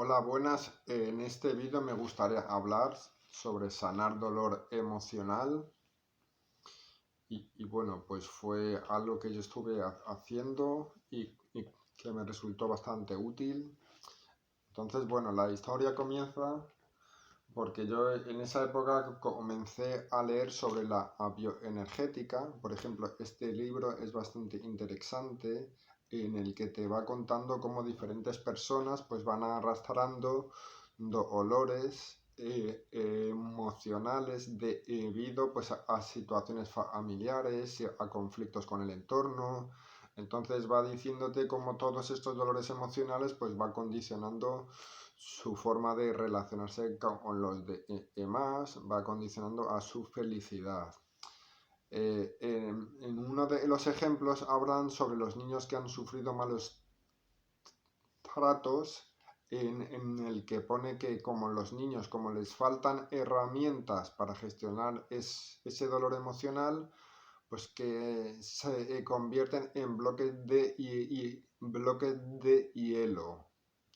Hola, buenas. En este vídeo me gustaría hablar sobre sanar dolor emocional bueno, pues fue algo que yo estuve haciendo y que me resultó bastante útil. Entonces, bueno, la historia comienza porque yo en esa época comencé a leer sobre la bioenergética. Por ejemplo, este libro es bastante interesante en el que te va contando cómo diferentes personas pues van arrastrando dolores emocionales debido pues a situaciones familiares, a conflictos con el entorno. Entonces va diciéndote cómo todos estos dolores emocionales pues va condicionando su forma de relacionarse con los demás, va condicionando a su felicidad. En uno de los ejemplos hablan sobre los niños que han sufrido malos tratos, en el que pone que como los niños, como les faltan herramientas para gestionar ese dolor emocional, pues que se convierten en bloques de hielo,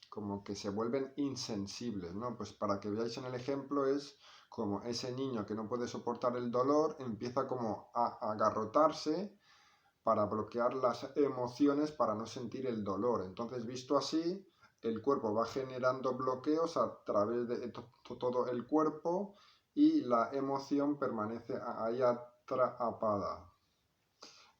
como que se vuelven insensibles, ¿no? Pues para que veáis en el ejemplo es como ese niño que no puede soportar el dolor empieza como a agarrotarse para bloquear las emociones para no sentir el dolor. Entonces, visto así, el cuerpo va generando bloqueos a través de todo el cuerpo y la emoción permanece ahí atrapada.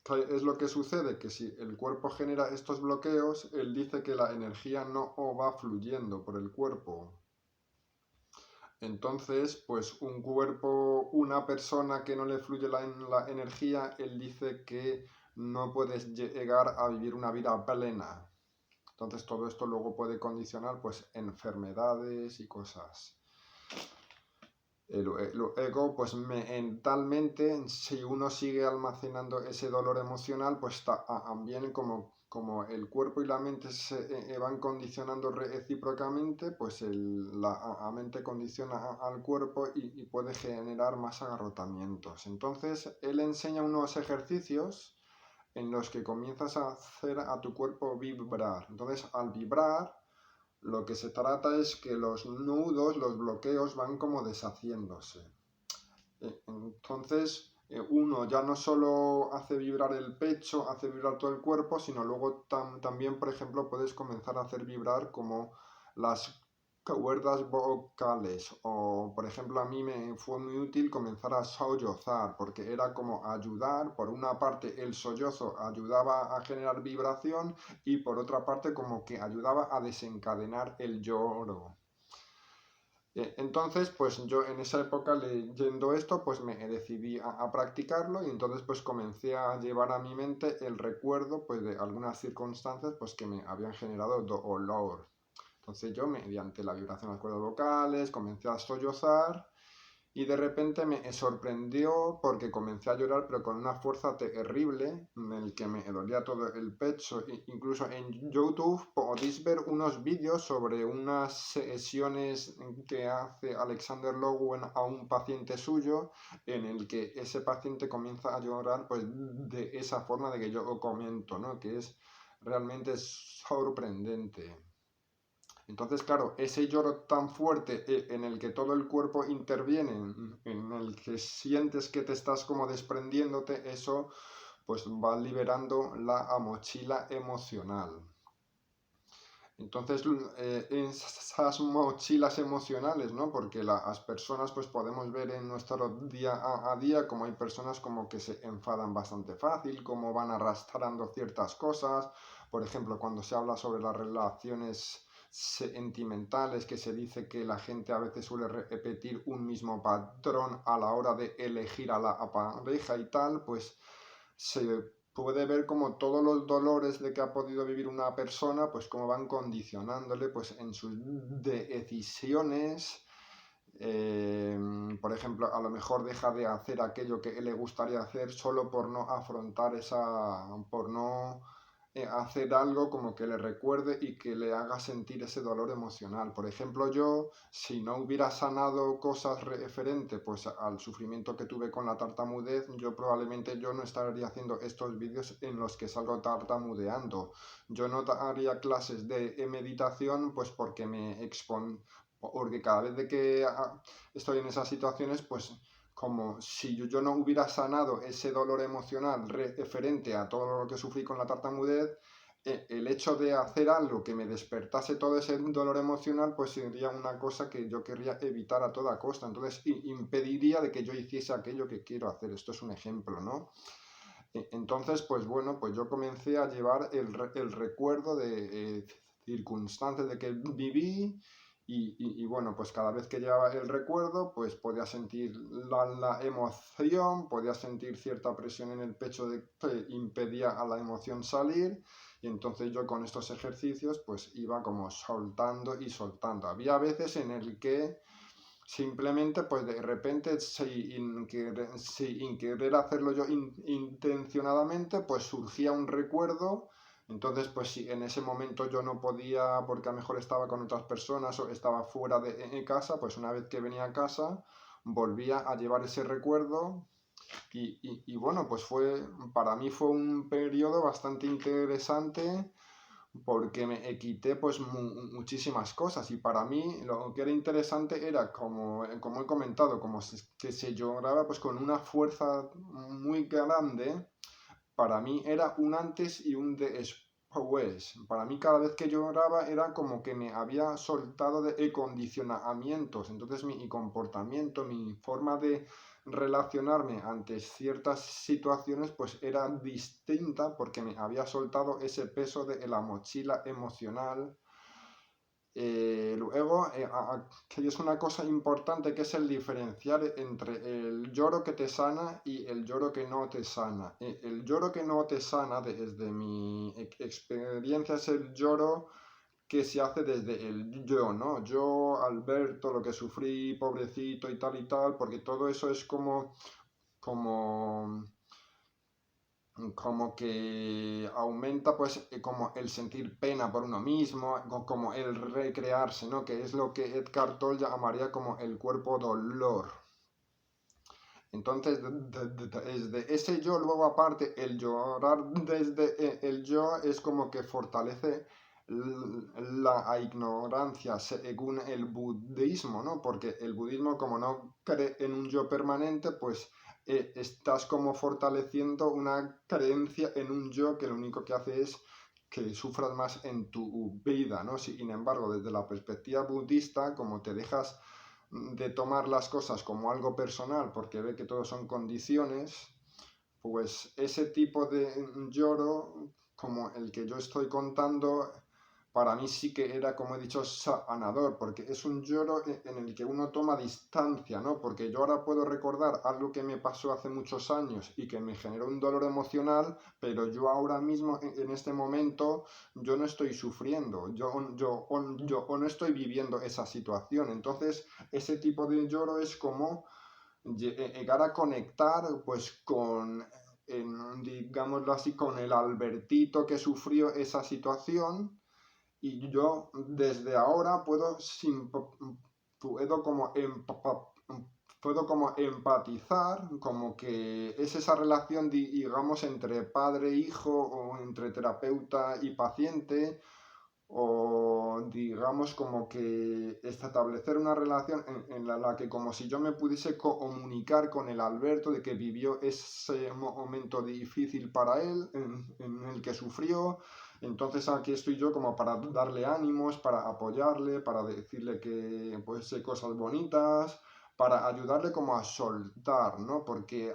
¿Qué es lo que sucede? Que si el cuerpo genera estos bloqueos, él dice que la energía no va fluyendo por el cuerpo. Entonces, pues un cuerpo, una persona que no le fluye la energía, él dice que no puedes llegar a vivir una vida plena. Entonces todo esto luego puede condicionar pues enfermedades y cosas. Luego, pues mentalmente, si uno sigue almacenando ese dolor emocional, pues también como el cuerpo y la mente se van condicionando recíprocamente, pues la mente condiciona al cuerpo y puede generar más agarrotamientos. Entonces, él enseña unos ejercicios en los que comienzas a hacer a tu cuerpo vibrar. Entonces, al vibrar, lo que se trata es que los nudos, los bloqueos van como deshaciéndose. Entonces, uno ya no solo hace vibrar el pecho, hace vibrar todo el cuerpo, sino luego también, por ejemplo, puedes comenzar a hacer vibrar como las cuerdas vocales. O, por ejemplo, a mí me fue muy útil comenzar a sollozar, porque era como ayudar. Por una parte, el sollozo ayudaba a generar vibración y por otra parte, como que ayudaba a desencadenar el lloro. Entonces, pues yo en esa época leyendo esto, pues me decidí a practicarlo y entonces pues comencé a llevar a mi mente el recuerdo pues de algunas circunstancias pues que me habían generado dolor. Entonces yo mediante la vibración de las cuerdas vocales comencé a sollozar y de repente me sorprendió porque comencé a llorar, pero con una fuerza terrible, en el que me dolía todo el pecho. Incluso en YouTube podéis ver unos vídeos sobre unas sesiones que hace Alexander Lowen a un paciente suyo, en el que ese paciente comienza a llorar pues de esa forma de que yo comento, ¿no? Que es realmente sorprendente. Entonces, claro, ese lloro tan fuerte en el que todo el cuerpo interviene, en el que sientes que te estás como desprendiéndote, eso pues va liberando la mochila emocional. Entonces, esas mochilas emocionales, ¿no? Porque las personas pues podemos ver en nuestro día a día como hay personas como que se enfadan bastante fácil, como van arrastrando ciertas cosas. Por ejemplo, cuando se habla sobre las relaciones sentimentales, que se dice que la gente a veces suele repetir un mismo patrón a la hora de elegir a la pareja y tal, pues se puede ver como todos los dolores de que ha podido vivir una persona, pues cómo van condicionándole pues en sus decisiones. Por ejemplo, a lo mejor deja de hacer aquello que le gustaría hacer solo por no afrontar esa, por no hacer algo como que le recuerde y que le haga sentir ese dolor emocional. Por ejemplo, yo, si no hubiera sanado cosas referentes pues, al sufrimiento que tuve con la tartamudez, yo probablemente yo no estaría haciendo estos vídeos en los que salgo tartamudeando. Yo no haría clases de meditación pues porque porque cada vez de que estoy en esas situaciones, pues como si yo no hubiera sanado ese dolor emocional referente a todo lo que sufrí con la tartamudez, el hecho de hacer algo que me despertase todo ese dolor emocional, pues sería una cosa que yo querría evitar a toda costa. Entonces impediría de que yo hiciese aquello que quiero hacer. Esto es un ejemplo, ¿no? Entonces, pues bueno, pues yo comencé a llevar el recuerdo de circunstancias de que viví y bueno, pues cada vez que llevaba el recuerdo, pues podía sentir la emoción, podía sentir cierta presión en el pecho de que impedía a la emoción salir y entonces yo con estos ejercicios pues iba como soltando y soltando. Había veces en el que simplemente, pues de repente, sin querer hacerlo yo intencionadamente, pues surgía un recuerdo. Entonces, pues si en ese momento yo no podía, porque a lo mejor estaba con otras personas o estaba fuera de casa, pues una vez que venía a casa, volvía a llevar ese recuerdo. Y bueno, pues para mí fue un periodo bastante interesante porque me quité pues muchísimas cosas y para mí lo que era interesante era como he comentado, que se lloraba pues con una fuerza muy grande. Para mí era un antes y un después. Para mí cada vez que lloraba era como que me había soltado de condicionamientos. Entonces mi comportamiento, mi forma de relacionarme ante ciertas situaciones pues era distinta porque me había soltado ese peso de la mochila emocional. Luego, que es una cosa importante que es el diferenciar entre el lloro que te sana y el lloro que no te sana. El lloro que no te sana, desde mi experiencia, es el lloro que se hace desde el yo, ¿no? Yo, Alberto, lo que sufrí, pobrecito y tal, porque todo eso es como como que aumenta pues como el sentir pena por uno mismo, como el recrearse, ¿no? Que es lo que Edgar Tolle llamaría como el cuerpo dolor. Entonces, desde ese yo, luego aparte, el llorar desde el yo es como que fortalece la ignorancia según el budismo, ¿no? Porque el budismo, como no cree en un yo permanente, pues estás como fortaleciendo una creencia en un yo que lo único que hace es que sufras más en tu vida, ¿no? Sin embargo, desde la perspectiva budista, como te dejas de tomar las cosas como algo personal porque ve que todo son condiciones, pues ese tipo de lloro, como el que yo estoy contando, para mí sí que era, como he dicho, sanador, porque es un lloro en el que uno toma distancia, ¿no? Porque yo ahora puedo recordar algo que me pasó hace muchos años y que me generó un dolor emocional, pero yo ahora mismo, en este momento, yo no estoy sufriendo, yo no estoy viviendo esa situación. Entonces, ese tipo de lloro es como llegar a conectar pues digámoslo así, con el Albertito que sufrió esa situación y yo desde ahora puedo como puedo como empatizar, como que es esa relación, digamos, entre padre e hijo o entre terapeuta y paciente, o digamos como que establecer una relación en la que como si yo me pudiese comunicar con el Alberto de que vivió ese momento difícil para él, en el que sufrió. Entonces aquí estoy yo como para darle ánimos, para apoyarle, para decirle que pues sé cosas bonitas, para ayudarle como a soltar, ¿no? Porque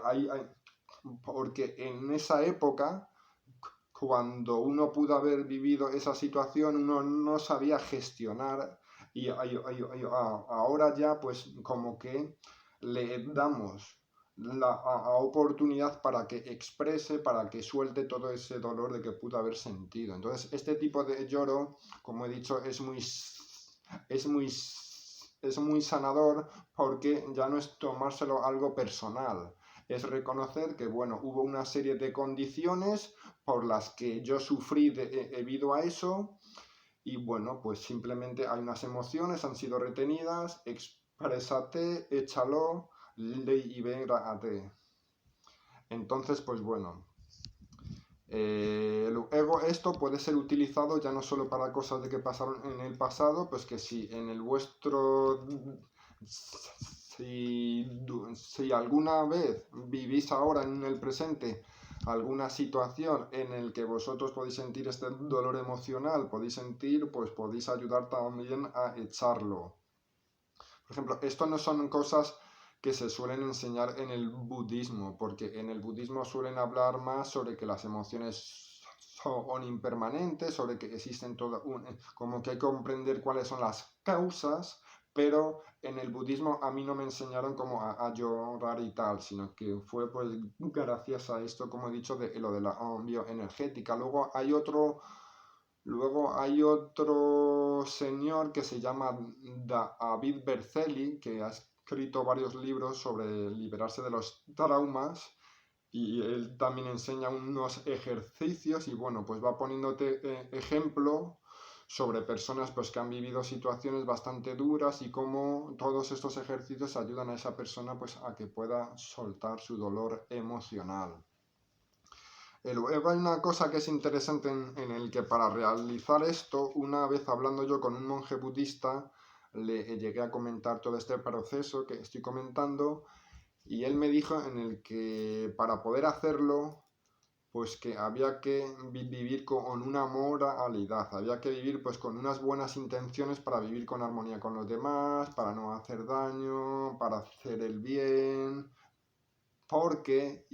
en esa época, cuando uno pudo haber vivido esa situación, uno no sabía gestionar y ahora ya pues como que le damos la oportunidad para que exprese, para que suelte todo ese dolor de que pudo haber sentido. Entonces, este tipo de lloro, como he dicho, es muy, es muy sanador porque ya no es tomárselo algo personal. es reconocer que, bueno, hubo una serie de condiciones por las que yo sufrí debido a eso y, bueno, pues simplemente hay unas emociones, han sido retenidas, exprésate, échalo, libérate. Entonces, pues bueno, luego esto puede ser utilizado ya no solo para cosas de que pasaron en el pasado, pues que si en el vuestro, si alguna vez vivís ahora en el presente alguna situación en el que vosotros podéis sentir este dolor emocional, podéis sentir, pues podéis ayudar también a echarlo. Por ejemplo, esto no son cosas que se suelen enseñar en el budismo, porque en el budismo suelen hablar más sobre que las emociones son impermanentes, sobre que existen como que hay que comprender cuáles son las causas, pero en el budismo a mí no me enseñaron como a llorar y tal, sino que fue pues gracias a esto, como he dicho, de lo de la bioenergética. Luego hay otro señor que se llama David Berceli, que ha escrito varios libros sobre liberarse de los traumas y él también enseña unos ejercicios y bueno, pues va poniéndote ejemplo sobre personas pues que han vivido situaciones bastante duras y cómo todos estos ejercicios ayudan a esa persona pues a que pueda soltar su dolor emocional. Luego hay una cosa que es interesante en el que para realizar esto, una vez hablando yo con un monje budista, le llegué a comentar todo este proceso que estoy comentando y él me dijo en el que para poder hacerlo, pues que había que vivir con una moralidad, había que vivir pues con unas buenas intenciones para vivir con armonía con los demás, para no hacer daño, para hacer el bien, porque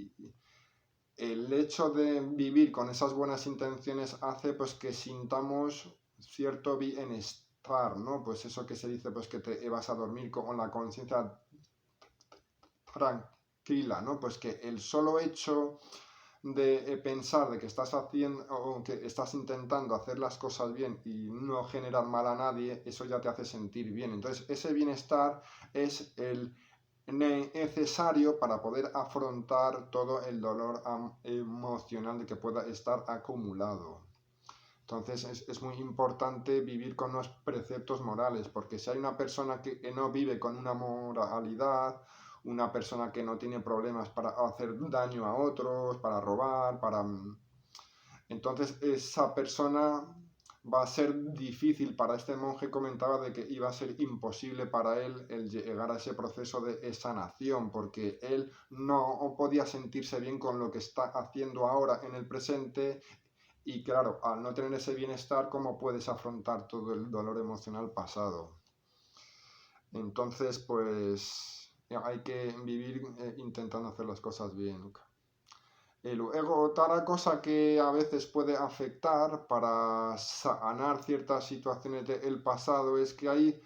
el hecho de vivir con esas buenas intenciones hace pues que sintamos cierto bienestar, ¿no? Pues eso que se dice pues que te vas a dormir con la conciencia tranquila, ¿no? Pues que el solo hecho de pensar de que estás haciendo o que estás intentando hacer las cosas bien y no generar mal a nadie, eso ya te hace sentir bien. Entonces, ese bienestar es el necesario para poder afrontar todo el dolor emocional de que pueda estar acumulado. Entonces es muy importante vivir con unos preceptos morales, porque si hay una persona que no vive con una moralidad, una persona que no tiene problemas para hacer daño a otros, para robar, entonces esa persona va a ser difícil para este monje, comentaba de que iba a ser imposible para él el llegar a ese proceso de sanación, porque él no podía sentirse bien con lo que está haciendo ahora en el presente y claro, al no tener ese bienestar, ¿cómo puedes afrontar todo el dolor emocional pasado? Entonces, pues hay que vivir intentando hacer las cosas bien. Y luego, otra cosa que a veces puede afectar para sanar ciertas situaciones del pasado es que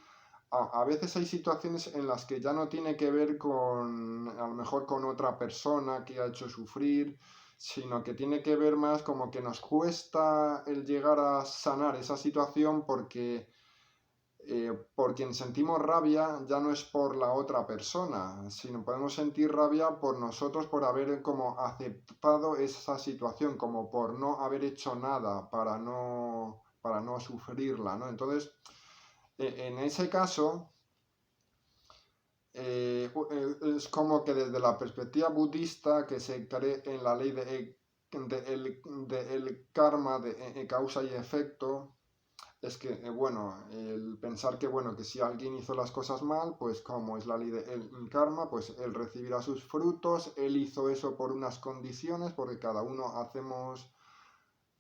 a veces hay situaciones en las que ya no tiene que ver con, a lo mejor con otra persona que ha hecho sufrir, sino que tiene que ver más como que nos cuesta el llegar a sanar esa situación porque por quien sentimos rabia ya no es por la otra persona, sino podemos sentir rabia por nosotros por haber como aceptado esa situación, como por no haber hecho nada para no sufrirla, ¿no? Entonces, en ese caso, es como que desde la perspectiva budista que se cree en la ley de el karma, de causa y efecto, es que, bueno, el pensar que, bueno, que si alguien hizo las cosas mal, pues como es la ley del karma, pues él recibirá sus frutos, él hizo eso por unas condiciones, porque cada uno hacemos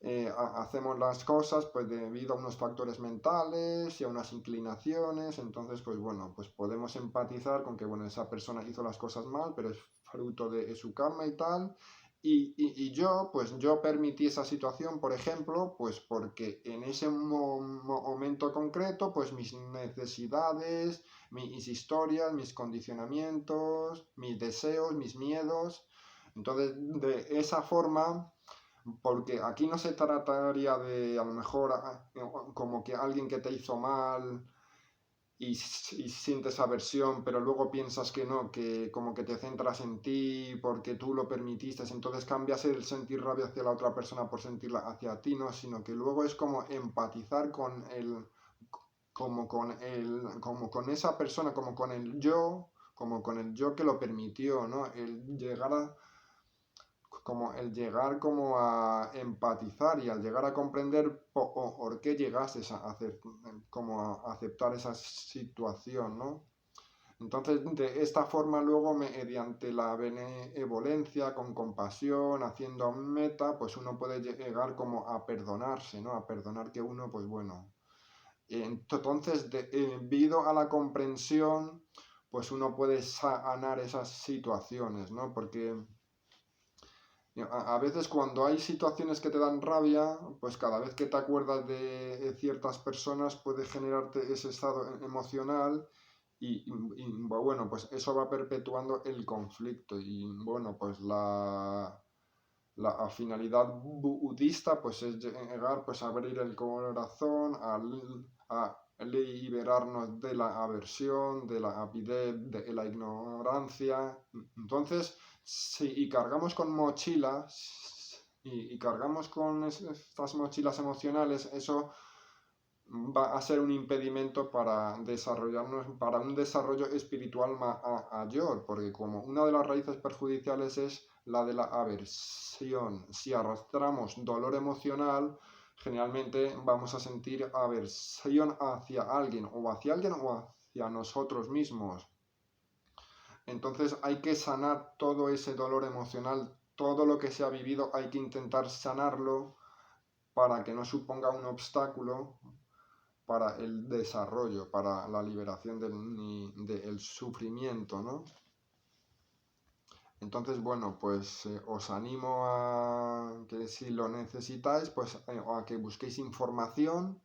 las cosas pues debido a unos factores mentales y a unas inclinaciones, entonces pues bueno, pues podemos empatizar con que bueno, esa persona hizo las cosas mal, pero es fruto de su karma y tal, y yo, pues yo permití esa situación, por ejemplo, pues porque en ese momento concreto, pues mis necesidades, mis historias, mis condicionamientos, mis deseos, mis miedos, entonces de esa forma porque aquí no se trataría de, a lo mejor, como que alguien que te hizo mal y sientes aversión, pero luego piensas que no, que como que te centras en ti porque tú lo permitiste, entonces cambias el sentir rabia hacia la otra persona por sentirla hacia ti, ¿no? Sino que luego es como empatizar con como con esa persona, como con el yo que lo permitió, ¿no? El llegar como a empatizar y al llegar a comprender por qué llegases a hacer, como a aceptar esa situación, ¿no? Entonces, de esta forma, luego, mediante la benevolencia, con compasión, haciendo meta, pues uno puede llegar como a perdonarse, ¿no? A perdonar que uno, pues bueno. Entonces, debido a la comprensión, pues uno puede sanar esas situaciones, ¿no? Porque a veces cuando hay situaciones que te dan rabia, pues cada vez que te acuerdas de ciertas personas puede generarte ese estado emocional bueno, pues eso va perpetuando el conflicto y bueno, pues la finalidad budista pues es llegar pues a abrir el corazón, a liberarnos de la aversión, de la avidez, de la ignorancia. Entonces, y cargamos con mochilas y cargamos con estas mochilas emocionales, eso va a ser un impedimento para desarrollarnos, para un desarrollo espiritual mayor, porque como una de las raíces perjudiciales es la de la aversión. Si arrastramos dolor emocional, generalmente vamos a sentir aversión hacia alguien o hacia nosotros mismos. Entonces hay que sanar todo ese dolor emocional, todo lo que se ha vivido, hay que intentar sanarlo para que no suponga un obstáculo para el desarrollo, para la liberación del sufrimiento, ¿no? Entonces, bueno, pues os animo a que si lo necesitáis, pues a que busquéis información.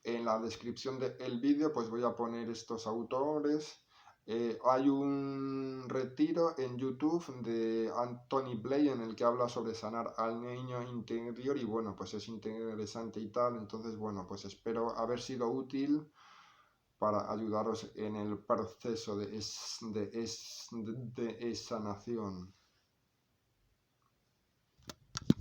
En la descripción del vídeo, pues voy a poner estos autores. Hay un retiro en YouTube de Anthony Blay en el que habla sobre sanar al niño interior y bueno, pues es interesante y tal. Entonces, bueno, pues espero haber sido útil para ayudaros en el proceso de sanación.